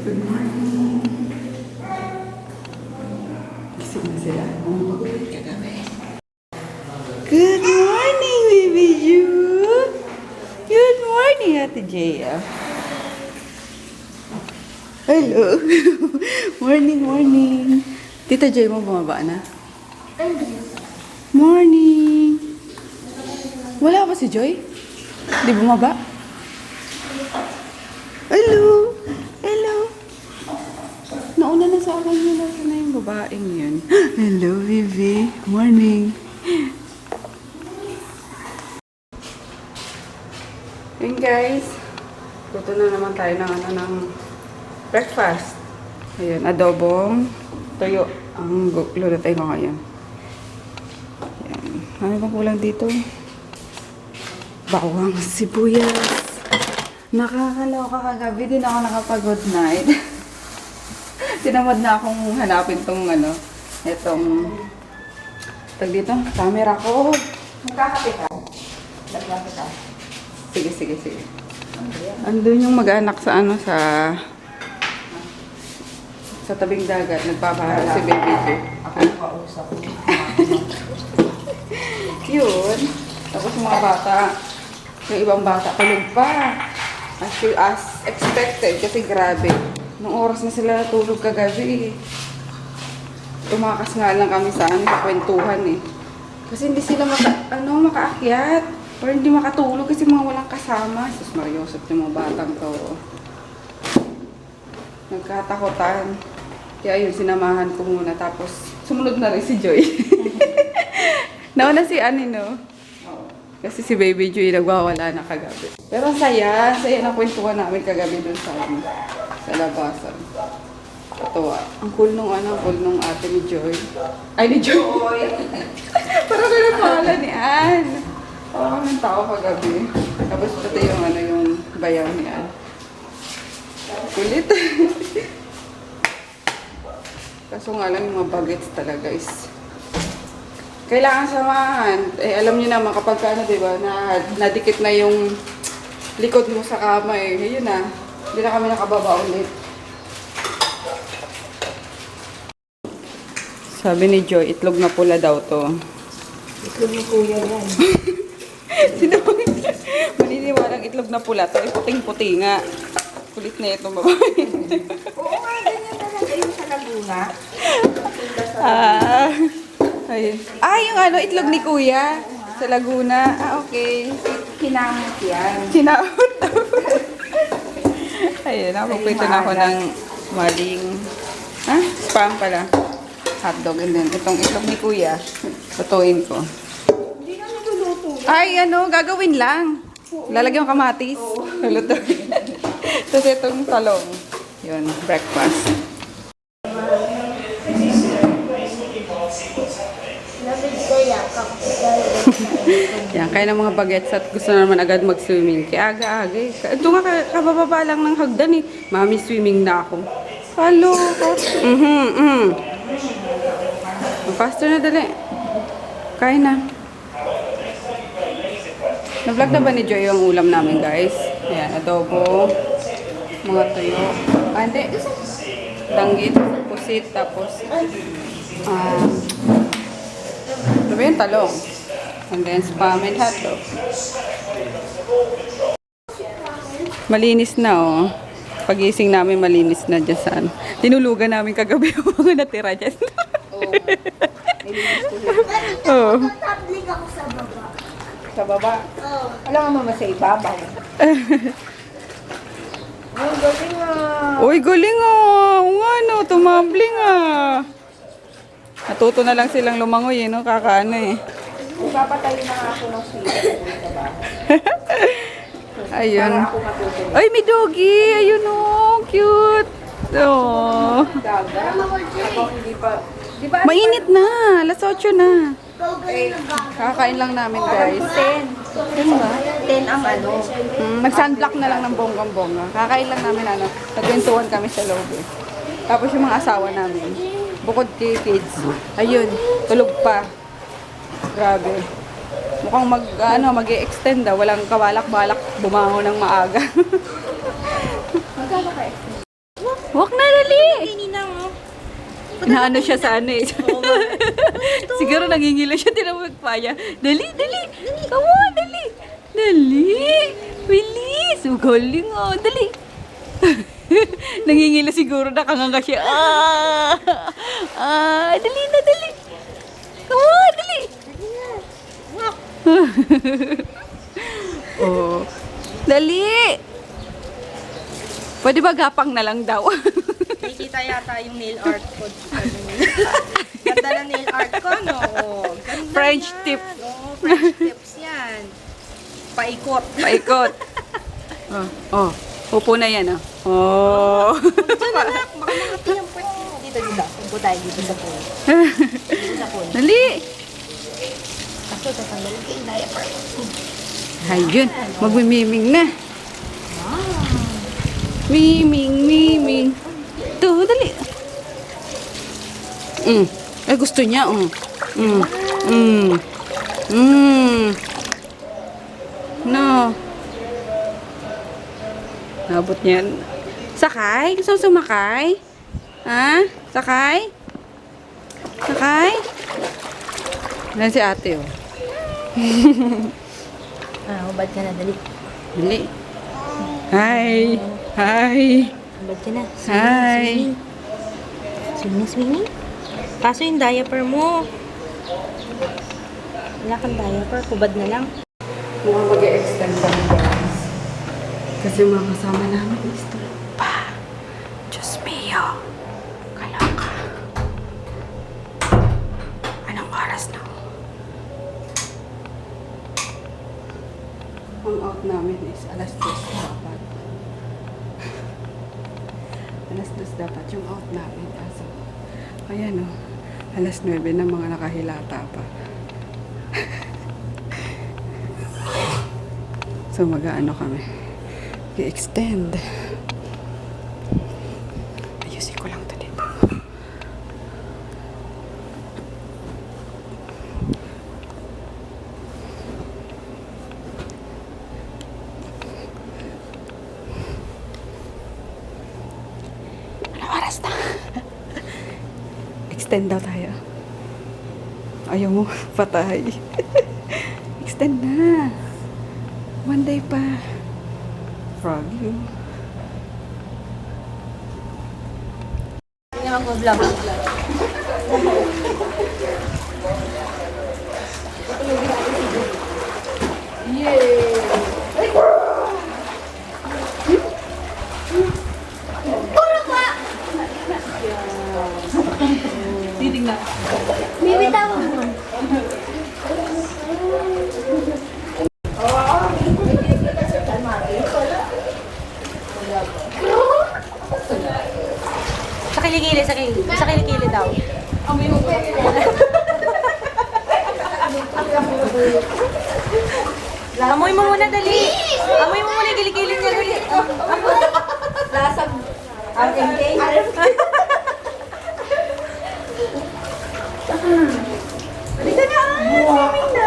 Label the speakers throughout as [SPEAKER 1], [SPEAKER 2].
[SPEAKER 1] Good morning. Gising na sila. Magulit kagabi. Good morning, baby Ju. Good morning, Ate Jaya. Hello. Morning, morning. Tita Jay mo bumaba na? Morning. Wala ba si Joy? Di bumaba? Hello. Hello. Nauna na sa akin yun. Ito na yung babaeng yun. Hello, Vivi. Morning. Hey guys. Luto na naman tayo ng breakfast. Ayan, adobong tuyo. Ang lulutuin ko ngayon. Ayan. Ano bang kulang dito? Bawang sibuyas. Nakakaloka kagabi din ako nakapag-good night. Tinamad na akong hanapin tong itong tag dito, camera ko. Magkakape ka? Magkakape ka? Sige. Andun yung mag-anak sa sa tabing dagat. Nagpapahala si baby ko.
[SPEAKER 2] Ako yung kausap.
[SPEAKER 1] Yun. Tapos mga bata, yung ibang bata, tulog pa. As expected, kasi grabe. Nung oras na sila tulog kagabi. Tumakas nga lang kami sa kwentuhan eh. Kasi hindi sila makaakyat. Or hindi makatulog kasi mga walang kasama. Sus Mariosep yung mga batang to. Nagkatakutan. Kaya yun, sinamahan ko muna. Tapos, sumunod na rin si Joy. Nauna si no? Kasi si Baby Joy nagwawala na kagabi. Pero saya na kwentuhan namin kagabi dun sa labasan. Katuwa. Ang cool nung ate ni Joy. Ay, ni Joy! Parang ganun pangalan ni Ann. Parang ng tao kagabi. Tapos pati yung bayaw ni Ann. Kulit. Kaso nga lang yung mga bagets talaga is kailangan samahan. Eh, alam niyo naman kapag diba, nadikit na yung likod mo sa kama eh. Ayun na. Hindi na kami nakababa ulit. Sabi ni Joy, itlog na pula daw to.
[SPEAKER 2] Itlog ni kuya yan.
[SPEAKER 1] Sino ba? Maniniwalang itlog na pula to. Puting-puti nga. Kulit na itong babae.
[SPEAKER 2] Oo nga, ganyan talaga yung sa Laguna.
[SPEAKER 1] Ayun. Yung itlog ni Kuya sa Laguna. Okay.
[SPEAKER 2] Kinamot yan.
[SPEAKER 1] Sinahot. Ayun, nakapagpito na ako ng maling spam pala. Hotdog. And then, itong itlog ni Kuya, lutuin ko.
[SPEAKER 2] Hindi na niluluto.
[SPEAKER 1] Gagawin lang. Lalagyan ko kamatis. Lutuin. Tapos itong talong. Yun, breakfast. Yan, kaya ng mga bagets at gusto na naman agad mag-swimming. Kaya aga-aga eh. Ito nga, kabababa lang ng hagdan eh. Mami, swimming na ako. Hello. Faster na dali. Kaya na. Na-vlog na ba ni Joy yung ulam namin, guys? Ayan, adobo. Mga tuyo. Hindi. Danggit, pusit, tapos ano ba yung talong? And then spam and hotdog. Malinis na oh. Pagising namin malinis na dyan saan. Tinulugan namin kagabi yung mga natira dyan. Oo.
[SPEAKER 2] Tabling ako sa baba.
[SPEAKER 1] Sa baba?
[SPEAKER 2] Oo. Alam mo naman sa ibabaw. Ang galing ah.
[SPEAKER 1] Uy, galing ah. Oo nga no, tumambling ah. Natuto na lang silang lumangoy eh, no? Kakaano eh.
[SPEAKER 2] Papatayin na nga ako ng sila sa bahay.
[SPEAKER 1] Ayun.
[SPEAKER 2] Para ako matutuloy.
[SPEAKER 1] Ay, may doggy. Ayun oh, cute. Oh.
[SPEAKER 2] Daga. Ako hindi pa. Di ba?
[SPEAKER 1] Mainit na. Alas 8 na.
[SPEAKER 2] Eh,
[SPEAKER 1] Kakain lang namin, guys.
[SPEAKER 2] 10.
[SPEAKER 1] Ano ba?
[SPEAKER 2] 10 ang ano.
[SPEAKER 1] Nag-sunblock na lang ng bonggang-bongga. Kakain lang namin, nagkwentuhan kami sa loob eh. Tapos yung mga asawa namin, bukod kay kids, ayun, tulog pa. Grabe. Mukhang mag-i-extend daw. Walang kawalak-balak, bumangon ng maaga.
[SPEAKER 2] Magkano kayo?
[SPEAKER 1] Walk na, dali!
[SPEAKER 3] Ninang, oh.
[SPEAKER 1] Inaano siya sa ano eh. Siguro nangingilo siya, tinawag pa niya. Dali, dali! Come on, dali! Dali! Bilis! Galing oh, dali! Nangingilo siguro, nakanganga siya. Dali na, dali! Come on, dali! Oh. Dali! Pwede ba gapang na lang daw?
[SPEAKER 3] Nakikita yata yung nail art ko. Ganda na nail art ko, no? Ganda
[SPEAKER 1] French
[SPEAKER 3] yan.
[SPEAKER 1] tip.
[SPEAKER 3] Oo, French tips yan. Paikot.
[SPEAKER 1] Paikot. Oh. Upo na yan, oh. Oh.
[SPEAKER 3] Diyan na nak, baka makati yung pwet mo. Dito. Upo tayo dito sa pool. Dito sa pool.
[SPEAKER 1] Dali!
[SPEAKER 3] Kaso, tatanggalin ko yung diaper.
[SPEAKER 1] Ayun, magmimiming na. Miming, miming. Ito, dali. Ay, gusto niya, No. Nabot niyan. Sakay? Gusto mo sumakay? Ha? Sakay? Sakay? Yan si ate, oh.
[SPEAKER 3] Hubad ka na, dali.
[SPEAKER 1] Dali. Hi. Hi.
[SPEAKER 3] Hubad ka na.
[SPEAKER 1] Hi.
[SPEAKER 3] Swimming. Kaso yung diaper mo. Wala kang diaper, hubad na lang.
[SPEAKER 1] Mukhang mag-e-extend kami, guys. Kasi mga kasama namin is tulog pa. Diyos mio. Kaloka. Anong oras na? Ang out namin is alas 2 dapat. Alas 2 dapat yung out namin. So, ayan o. Alas 9 na mga nakahilata pa. So, mag-ano kami. I-extend. Ayusin ko lang ito dito. Ano oras na? Extend daw tayo. Ayaw mo, patay. Extend na. One day pa. Frog you.
[SPEAKER 3] Hindi ako vlog.
[SPEAKER 1] Titignan.
[SPEAKER 2] Bibitawan mo.
[SPEAKER 3] Sa kilikili daw.
[SPEAKER 1] Amoy mo ba?
[SPEAKER 3] Amoy mo muna, dali. Amoy mo muna yung kilikili niya, dali.
[SPEAKER 2] Lasang RMK.
[SPEAKER 3] Halika na. Swimming na.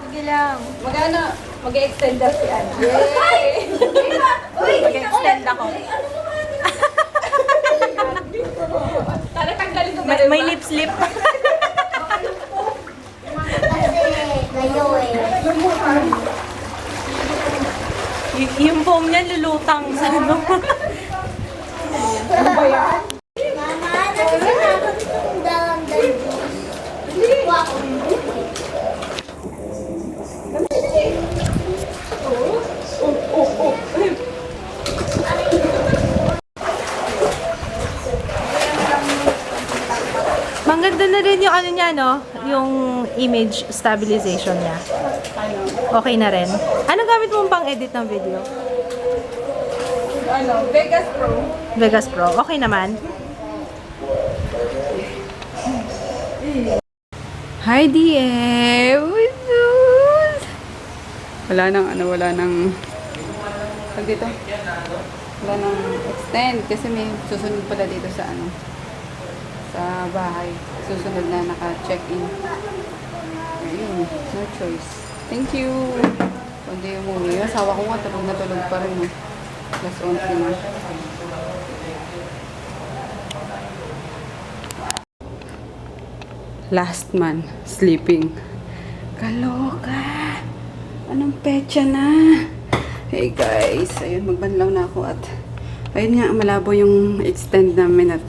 [SPEAKER 3] Sige lang.
[SPEAKER 1] Magana, mag-extend daw si Anne.
[SPEAKER 3] Mag-extend ako.
[SPEAKER 1] Tanggalin ko
[SPEAKER 3] May lip slip. Yung foam niya lulutang sa ano.
[SPEAKER 1] Ano ba yan?
[SPEAKER 3] Maganda na rin yung ano niya, no? Yung image stabilization niya. Okay na rin. Ano gamit mo pang edit ng video?
[SPEAKER 1] Ano, Vegas Pro.
[SPEAKER 3] Vegas Pro. Okay naman.
[SPEAKER 1] Hi, DM! Wala nang tag dito. Wala nang extend kasi may susunod pala dito sa sa bahay. Susunod na naka-check-in. Ayun, no choice. Thank you! Kundi umuwi. Yung asawa ko nga tulog na tulog pa rin. Plus 11 na. last man sleeping. Kaloka! Anong petsa na? Hey guys, ayun, magbanlaw na ako at ayun nga, malabo yung extend namin at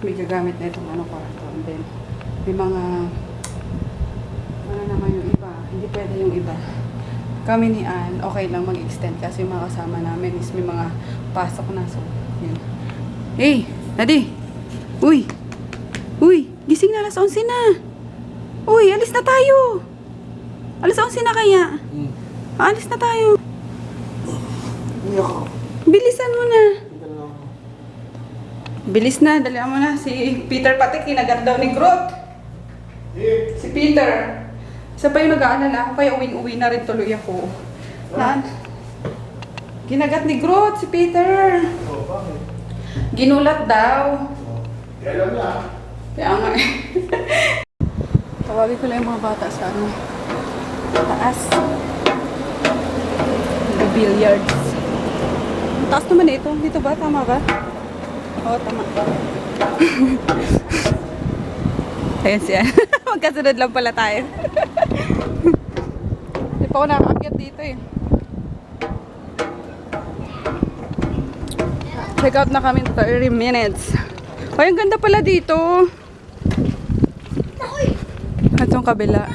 [SPEAKER 1] may gagamit na itong ano kwarto. And then, may mga ano naman yung iba. Hindi pwede yung iba. Kami ni Ann, okay lang mag-extend kasi yung mga kasama namin is may mga pasok na. So, yun. Hey, Daddy! Uy! Uy! Gising na, alas 11 na! Uy, alis na tayo! Alas 11 na kaya? Alis na tayo. Bilisan mo na. Bilis na, dalihan mo na. Si Peter pati kinagat daw ni Groot. Si Peter. Isa pa yung nag-aalala ako, kaya uwing-uwi na rin tuloy ako. Naan? Ginagat ni Groot, si Peter. Ginulat daw. Kaya nga eh. Tawagin ko lang yung mga bata sa ano. Taas. Billiards. Taas naman ito. Dito ba? Tama ba? Oo, tama. Ayan siya. Magkasunod lang pala tayo. Hindi pa ako nakaakyat dito eh. Check out na kami 30 minutes. Ay, ang ganda pala dito. At yung kabila.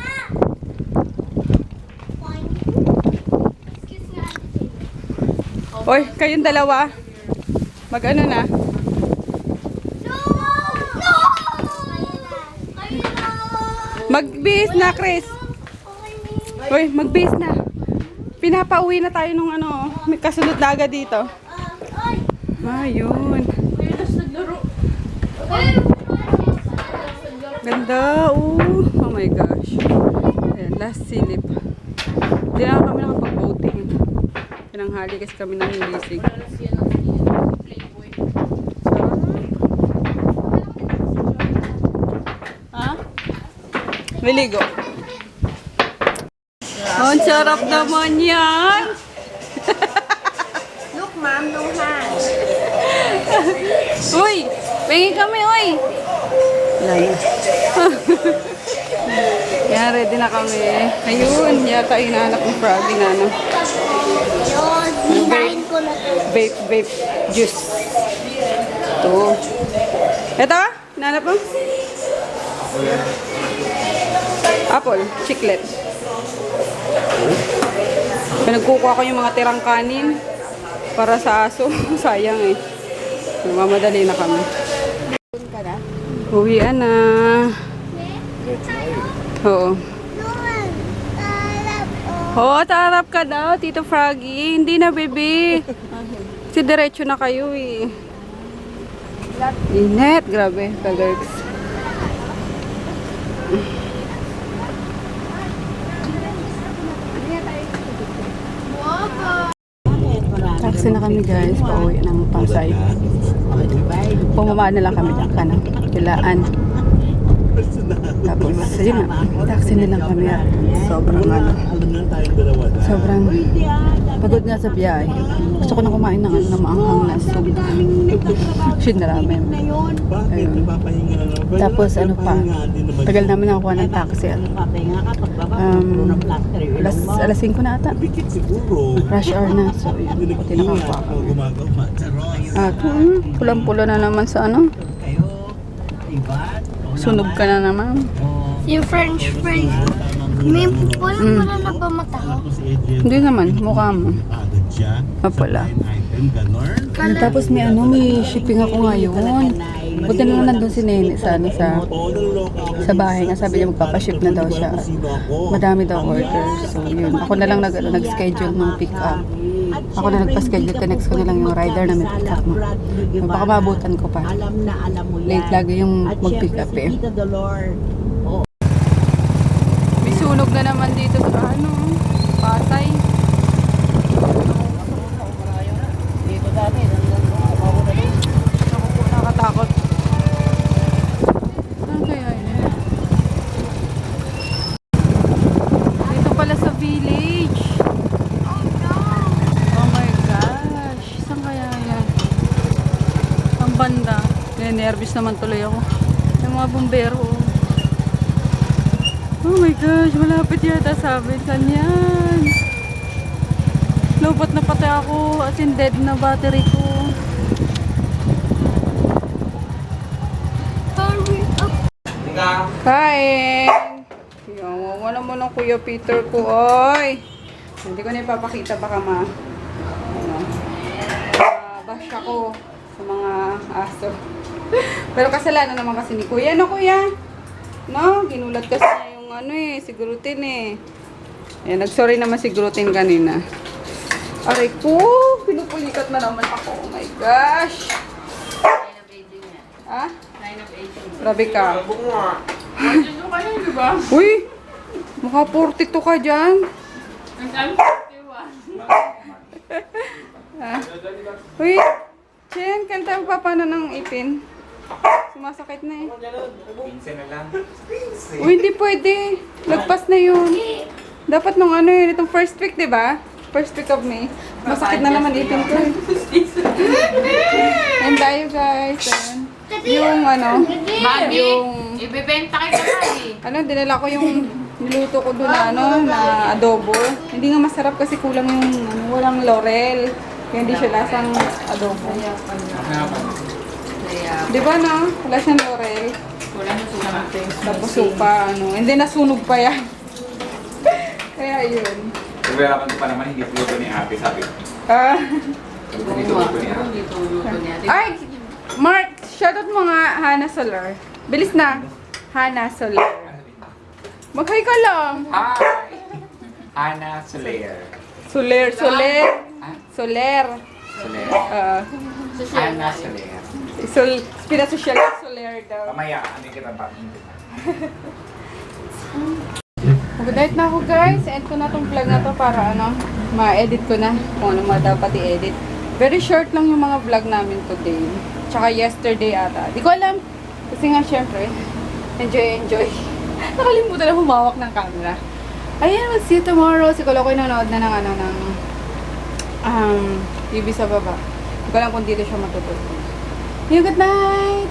[SPEAKER 1] Oy, kayong dalawa. Mag-ano na? Magbihis na, Chris. Oy, magbihis na. Pinapauwi na tayo nung ano, may kasunod na agad dito. Ayun. Ganda, oh my gosh. Ayan, last silip. Hindi na kami nakapag-boating. Pinanghali kasi kami nangilisig. Ha? Miligo. Oh, ang sarap naman yan.
[SPEAKER 2] Look, ma'am, no hands.
[SPEAKER 1] Uy! Pengi kami, uy! Laya. Yan, ready na kami. Ayun, yata hinahanap ng froggy na ano.
[SPEAKER 2] Yun, hinahin ko na to.
[SPEAKER 1] Vape juice. Ito. Ito, hinahanap mo? Apple, chiclet. Pinagkukuha ko yung mga tirang kanin para sa aso. Sayang eh. Mamadali na kami. Uwian na. Oo. Oo, tarap ka daw, Tito Froggy. Hindi na, baby. Kasi diretso na kayo eh. Init. Grabe, kagergs. Taxi na kami guys, pauwi ng Pasay. Pumamaan na lang kami dyan ka na. Kilaan. Tapos, yun na. Taxi na lang kami at sobrang ano. Sobrang pagod nga sa biyahe. Gusto ko na kumain ng ano, na maanghang na soup. Ramen. Ayun. Tapos ano pa, tagal namin nakakuha ng taxi. Alas 5 na ata. Rush hour na. So yun, puti nakakuha kami. At pulang-pula na naman sa ano. Sunog ka na naman.
[SPEAKER 2] Yung French fries. May pula-pula na ba mata ko?
[SPEAKER 1] Hindi naman, mukha mo. Mapula. Tapos may ano, may shipping ako ngayon. Buti na lang nandun si Nene sa ano, sa bahay nga. Sabi niya magpapaship na daw siya. Madami daw orders. So yun, ako na lang nag-schedule ng pick up. Ako na nagpa-schedule, tinext ko na lang yung rider na may pick up mo. Baka maabutan ko pa. Late lagi yung mag-pick up eh. May sunog na naman dito sa ano, Pasay. Nakatakot. Saan kaya yun? Dito pala sa village. Oh my gosh. Saan kaya yan? Ang banda. Nervous naman tuloy ako. Yung mga bumbero. Oh my gosh, malapit yata sa amin. Saan yan? Lobot na pati ako. As in dead na battery ko.
[SPEAKER 2] Hurry up.
[SPEAKER 1] Kain! Yung wala mo ng Kuya Peter ko, oy! Hindi ko na ipapakita, baka bash ako sa mga aso. Pero kasalanan naman kasi ni Kuya. No, Kuya? No? Ginulat kasi niya yung si Grutin Ayan, nag-sorry naman si Grutin kanina. Aray ko! Pinupulikat na naman ako. Oh my gosh! Ha? Grabe ka. Uy! Mukha 42 ka dyan. Uy! Chen, kailan tayo papano ng ipin? Sumasakit na
[SPEAKER 4] Pinsan na lang.
[SPEAKER 1] Uy, hindi pwede. Lagpas na yun. Dapat nung itong first week, di ba? First week of May. Masakit na naman ipin ko. And tayo guys. Ayan. Yung yung
[SPEAKER 5] Ibebenta kita
[SPEAKER 1] dinala ko yung niluto ko doon na adobo. Hindi nga masarap kasi kulang yung walang laurel. Kaya hindi siya lasang adobo. Di ba wala siyang laurel.
[SPEAKER 5] Wala na suka.
[SPEAKER 1] Tapos supa, and then nasunog pa yan. Kaya yun.
[SPEAKER 4] Nagwalaman ko pa naman, hindi luto ni ate, sabi ko. Hindi luto ni ate.
[SPEAKER 1] Ay! Mark, shoutout mo nga Hana Solar. Bilis na. Hana Solar. Mag-hi ka lang.
[SPEAKER 4] Hi! Ana Soler.
[SPEAKER 1] Soler. Soler.
[SPEAKER 4] Soler.
[SPEAKER 1] Ana
[SPEAKER 4] Ana Soler.
[SPEAKER 1] Pinasosyal Soler daw.
[SPEAKER 4] Mamaya, ano yung kita ba?
[SPEAKER 1] Good night na ako guys. End ko na tong vlog na to para ma-edit ko na kung ano mga dapat i-edit. Very short lang yung mga vlog namin today. Tsaka yesterday ata. Di ko alam. Kasi nga syempre, enjoy. Nakalimutan na humawak ng camera. Ayan, we'll see you tomorrow. Si Kolokoy nanood na ng TV sa baba. Hindi ko alam kung dito siya matutulog. Good night!